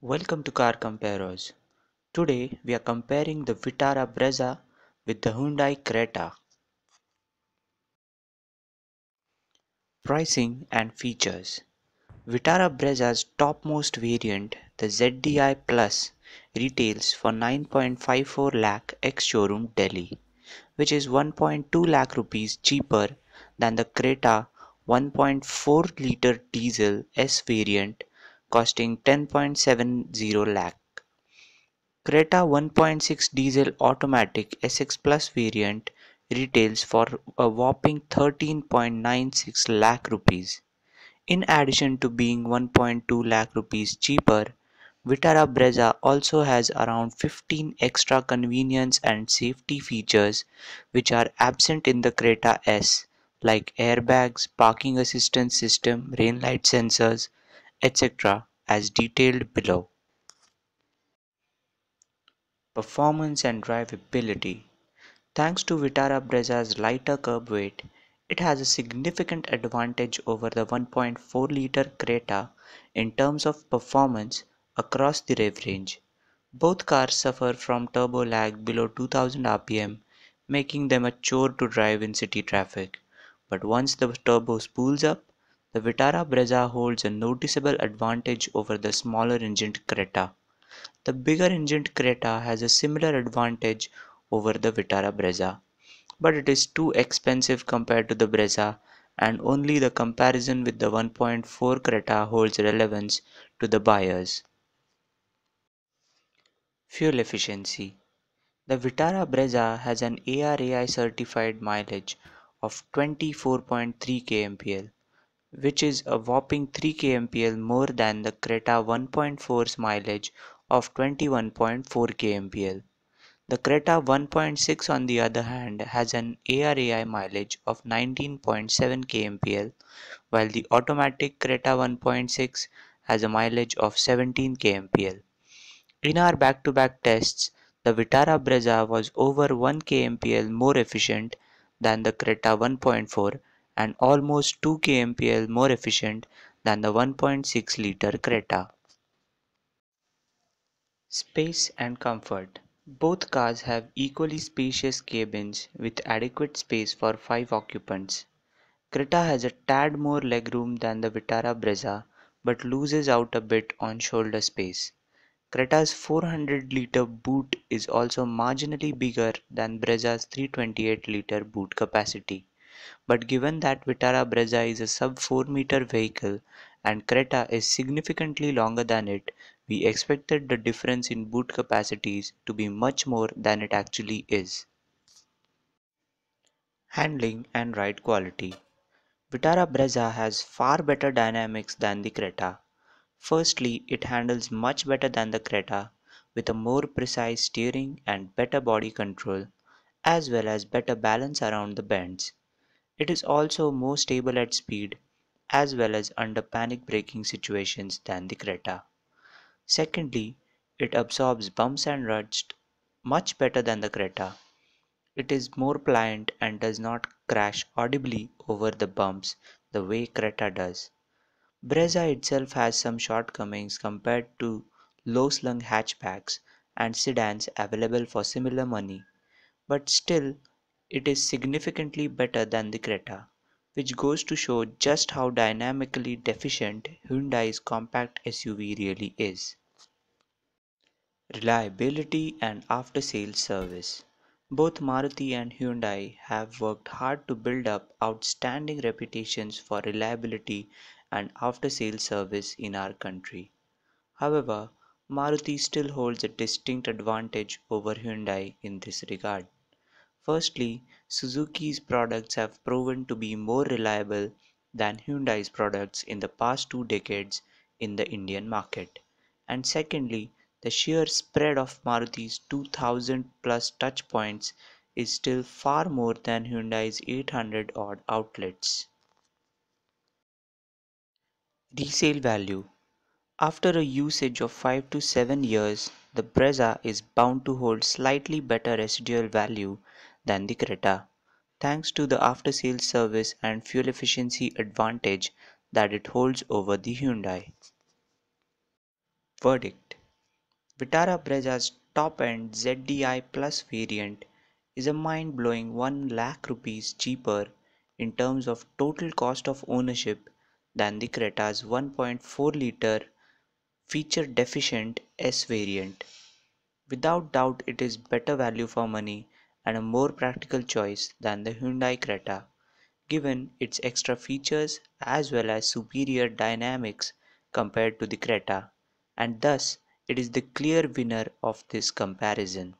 Welcome to Car Comparos. Today we are comparing the Vitara Brezza with the Hyundai Creta. Pricing and features. Vitara Brezza's topmost variant, the ZDI Plus, retails for 9.54 lakh ex-showroom Delhi, which is 1.2 lakh rupees cheaper than the Creta 1.4-litre diesel S variant costing 10.70 lakh. Creta 1.6 diesel automatic SX Plus variant retails for a whopping 13.96 lakh rupees. In addition to being 1.2 lakh rupees cheaper, Vitara Brezza also has around 15 extra convenience and safety features which are absent in the Creta S, like airbags, parking assistance system, rain light sensors, etc., as detailed below. Performance and drivability. Thanks to Vitara Brezza's lighter curb weight, it has a significant advantage over the 1.4-litre Creta in terms of performance across the rev range. Both cars suffer from turbo lag below 2000 rpm, making them a chore to drive in city traffic. But once the turbo spools up, the Vitara Brezza holds a noticeable advantage over the smaller engined Creta. The bigger engined Creta has a similar advantage over the Vitara Brezza, but it is too expensive compared to the Brezza, and only the comparison with the 1.4 Creta holds relevance to the buyers. Fuel efficiency. The Vitara Brezza has an ARAI certified mileage of 24.3 kmpl, which is a whopping 3 kmpl more than the Creta 1.4's mileage of 21.4 kmpl. The Creta 1.6 on the other hand has an ARAI mileage of 19.7 kmpl, while the automatic Creta 1.6 has a mileage of 17 kmpl. In our back-to-back tests, the Vitara Brezza was over 1 kmpl more efficient than the Creta 1.4 and almost 2 kmpl more efficient than the 1.6-litre Creta. Space and comfort. Both cars have equally spacious cabins with adequate space for 5 occupants. Creta has a tad more legroom than the Vitara Brezza but loses out a bit on shoulder space. Creta's 400-litre boot is also marginally bigger than Brezza's 328-litre boot capacity. But given that Vitara Brezza is a sub-4-meter vehicle and Creta is significantly longer than it, we expected the difference in boot capacities to be much more than it actually is. Handling and ride quality. Vitara Brezza has far better dynamics than the Creta. Firstly, it handles much better than the Creta, with a more precise steering and better body control, as well as better balance around the bends. It is also more stable at speed, as well as under panic braking situations than the Creta. Secondly, it absorbs bumps and ruts much better than the Creta. It is more pliant and does not crash audibly over the bumps the way Creta does. Brezza itself has some shortcomings compared to low-slung hatchbacks and sedans available for similar money, but still it is significantly better than the Creta, which goes to show just how dynamically deficient Hyundai's compact SUV really is. Reliability and after-sales service. Both Maruti and Hyundai have worked hard to build up outstanding reputations for reliability and after-sales service in our country. However, Maruti still holds a distinct advantage over Hyundai in this regard. Firstly, Suzuki's products have proven to be more reliable than Hyundai's products in the past 2 decades in the Indian market. And secondly, the sheer spread of Maruti's 2000 plus touch points is still far more than Hyundai's 800 odd outlets. Resale value. After a usage of 5 to 7 years, the Brezza is bound to hold slightly better residual value than the Creta, thanks to the after-sales service and fuel efficiency advantage that it holds over the Hyundai. Verdict. Vitara Brezza's top-end ZDI Plus variant is a mind-blowing 1 lakh rupees cheaper in terms of total cost of ownership than the Creta's 1.4-litre feature-deficient S variant. Without doubt, it is better value for money and a more practical choice than the Hyundai Creta, given its extra features as well as superior dynamics compared to the Creta, and thus it is the clear winner of this comparison.